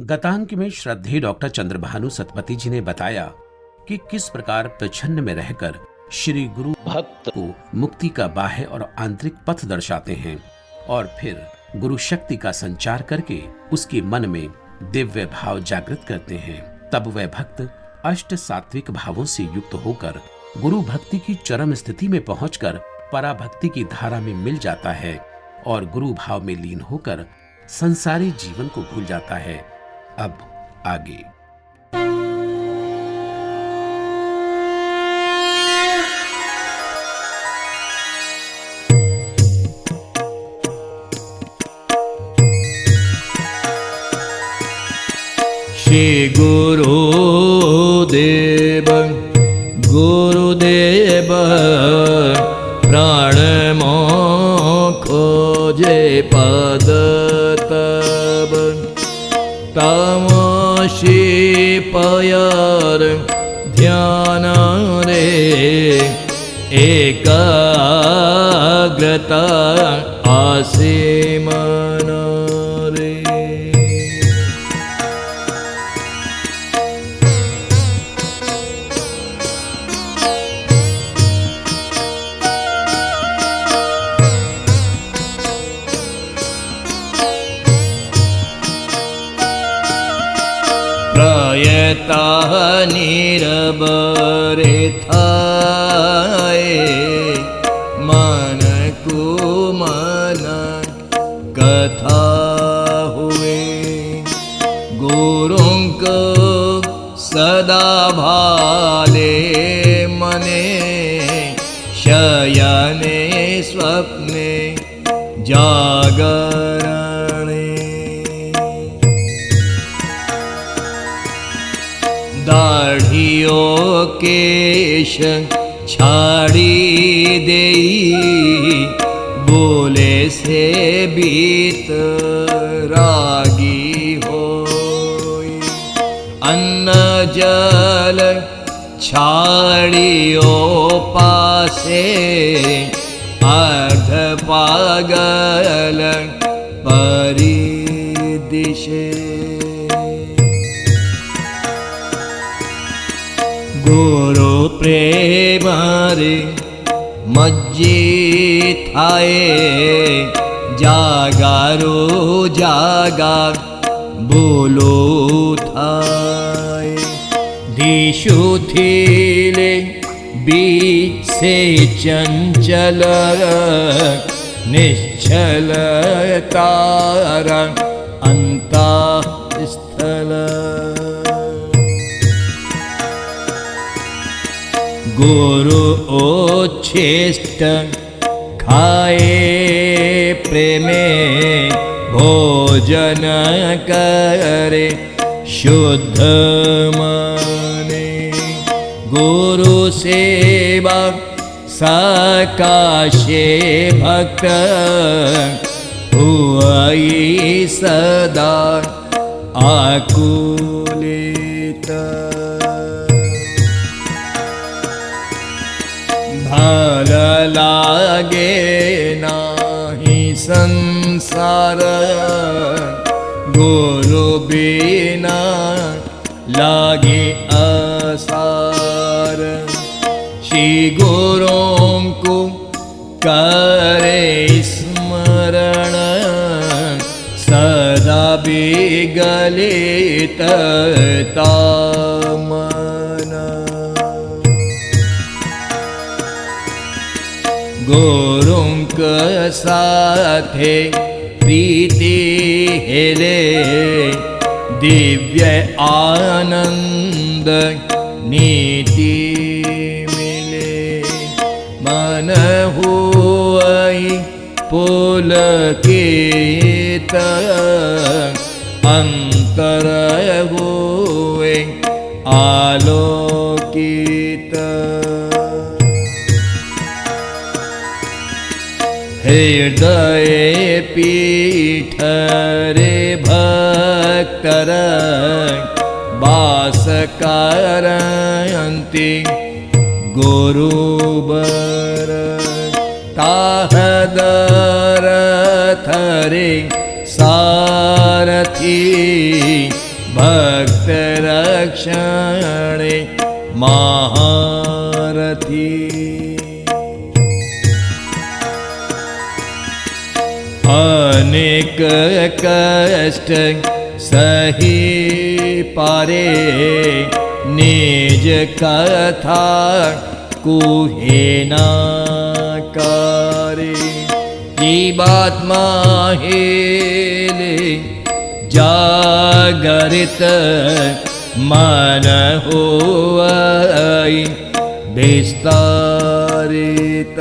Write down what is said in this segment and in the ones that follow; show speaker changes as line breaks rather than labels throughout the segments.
गतांक में श्रद्धेय डॉक्टर चंद्रभानु सतपथी जी ने बताया कि किस प्रकार प्रच्छन्न में रहकर श्री गुरु भक्त को मुक्ति का बाह्य और आंतरिक पथ दर्शाते हैं और फिर गुरु शक्ति का संचार करके उसके मन में दिव्य भाव जागृत करते हैं। तब वह भक्त अष्ट सात्विक भावों से युक्त होकर गुरु भक्ति की चरम स्थिति में पहुंचकर पराभक्ति की धारा में मिल जाता है और गुरु भाव में लीन होकर संसारी जीवन को भूल जाता है। अब आगे।
श्री गुरुदेव गुरुदेव प्राण खोजे पद तब तमसी पयर ध्यान रे एकाग्रता आसे मन रे। प्रयता निरबरे थाए मन को मन कथा हुए गुरुं को सदा भाले मने शयने स्वप्ने जागरणे दाढ़ियो केश छाड़ी देई बोले से बीत रागी होई अन्न जल छाड़ियो पासे अर्ध पागल परिदिशे गुरु प्रेम रे मज्जी थाए जागारो जागा बोलो थाए दिशु थीले बी से चंचल निश्चल तारा अंता स्थल गुरु ओच्छिष्ट खाए प्रेमे भोजन करे शुद्ध मने गुरु सेवा सकाशे भक्त हुई सदा आकुलित भल लागे नाही संसार गुरु बिना लागे असार श्री गुरुं को करे स्मरण सदा बिगलित मन गुरुं के साथे प्रीति हेले दिव्य आनंद नीति मिले मन हुई पुलकित अंतर हुए आलोकित हृदय पीठ रे भक्तर वास करयन्ति गुरुबर ताहदर थरे सारथी भक्त रक्षणे महारथी। अनेक कष्ट सही पारे, निज कथा कुहे ना करे। जीवात्मा हेले जागरित, मन होई विस्तारित।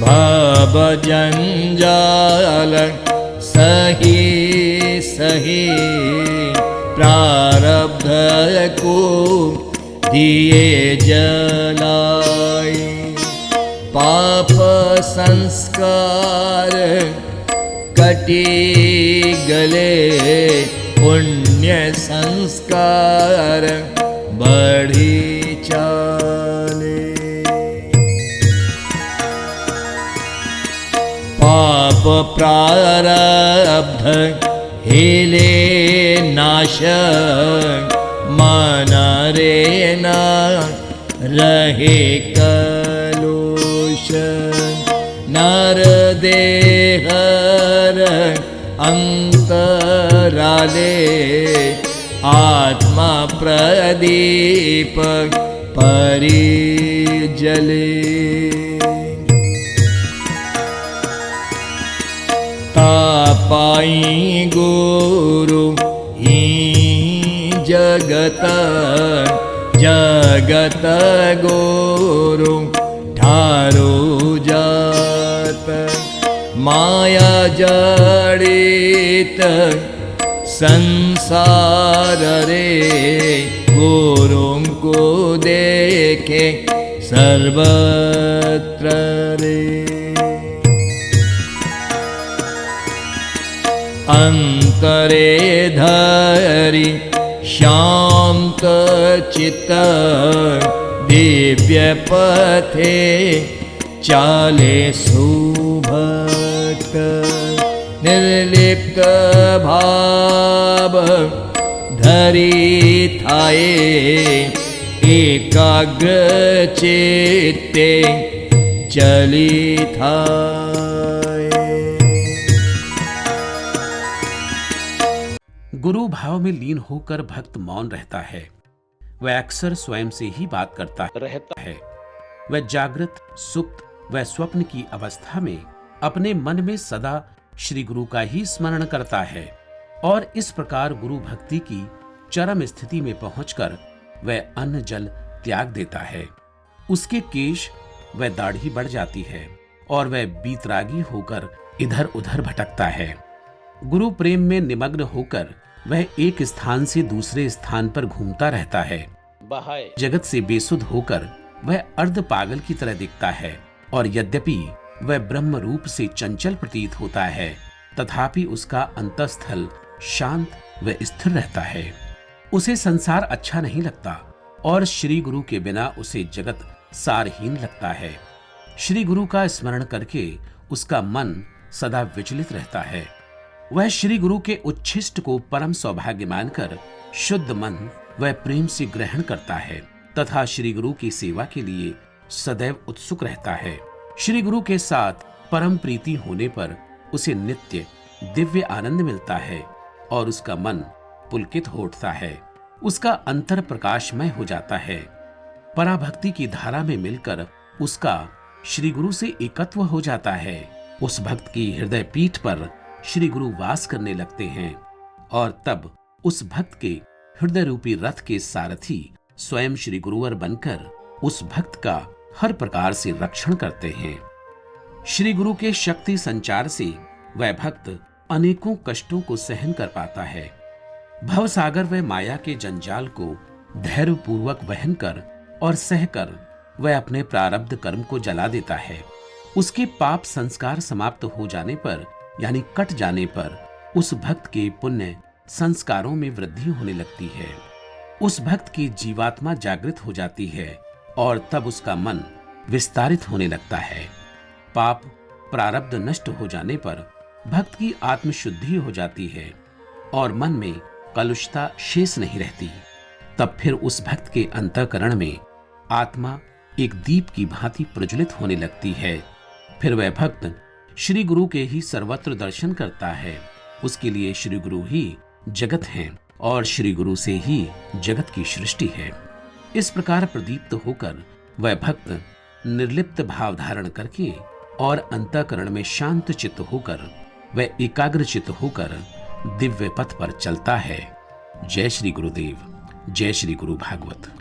भव जंजाल सही सही, प्रारब्ध को दिए जलाई। पाप संस्कार कटी गले, पुण्य संस्कार बढ़ी चाले। पाप प्रारब्ध हिले नाश, मन रे न रहे कलुष। नर देहर अंतराले, आत्मा प्रदीप परिजले। तापाई गुरु ही जगत, जगत गुरु ठारो जात। माया जड़ित संसार रे, गुरुं को देखे सर्वत्र रे। अंतरे धरि शांत चित्त, दिव्य पथे चाले सुभक्त। निर्लिप्त भाव धरि थाए, एकाग्र चित्ते चली थाए।
गुरु भाव में लीन होकर भक्त मौन रहता है। वह अक्सर स्वयं से ही बात करता रहता है। वह जागृत, सुप्त व स्वप्न की अवस्था में अपने मन में सदा श्री गुरु का ही स्मरण करता है और इस प्रकार गुरु भक्ति की चरम स्थिति में पहुंचकर वह अन्न जल त्याग देता है। उसके केश व दाढ़ी बढ़ जाती है और वह बीतरागी होकर इधर उधर भटकता है। गुरु प्रेम में निमग्न होकर वह एक स्थान से दूसरे स्थान पर घूमता रहता है। जगत से बेसुध होकर वह अर्ध पागल की तरह दिखता है और यद्यपि वह ब्रह्म रूप से चंचल प्रतीत होता है, तथापि उसका अंतःस्थल शांत व स्थिर रहता है। उसे संसार अच्छा नहीं लगता और श्री गुरु के बिना उसे जगत सारहीन लगता है। श्री गुरु का स्मरण करके उसका मन सदा विचलित रहता है। वह श्री गुरु के उच्छिष्ट को परम सौभाग्य मानकर शुद्ध मन वह प्रेम से ग्रहण करता है तथा श्री गुरु की सेवा के लिए सदैव उत्सुक रहता है। श्री गुरु के साथ परम प्रीति होने पर उसे नित्य दिव्य आनंद मिलता है और उसका मन पुलकित हो उठता है। उसका अंतर प्रकाशमय हो जाता है। पराभक्ति की धारा में मिलकर उसका श्री गुरु से एकत्व हो जाता है। उस भक्त की हृदय पीठ पर श्री गुरु वास करने लगते हैं और तब उस भक्त के हृदय रूपी रथ के सारथी स्वयं श्री गुरुवर बनकर उस भक्त का हर प्रकार से रक्षण करते हैं। श्री गुरु के शक्ति संचार से वह भक्त अनेकों कष्टों को सहन कर पाता है। भवसागर व माया के जंजाल को धैर्य पूर्वक वहन कर और सहकर वह अपने प्रारब्ध कर्म को जला देता है। उसके पाप संस्कार समाप्त हो जाने पर यानी कट जाने पर उस भक्त के पुण्य संस्कारों में वृद्धि होने लगती है। उस भक्त की जीवात्मा जागृत हो जाती है और तब उसका मन विस्तारित होने लगता है। पाप प्रारब्ध नष्ट हो जाने पर भक्त की आत्मशुद्धि हो जाती है और मन में कलुषता शेष नहीं रहती। तब फिर उस भक्त के अंतःकरण में आत्मा एक दीप की भांति प्रज्वलित होने लगती है। फिर वह भक्त श्री गुरु के ही सर्वत्र दर्शन करता है। उसके लिए श्री गुरु ही जगत हैं और श्री गुरु से ही जगत की सृष्टि है। इस प्रकार प्रदीप्त होकर वह भक्त निर्लिप्त भाव धारण करके और अंतःकरण में शांत चित्त होकर वह एकाग्र चित्त होकर दिव्य पथ पर चलता है। जय श्री गुरुदेव, जय श्री गुरु भागवत।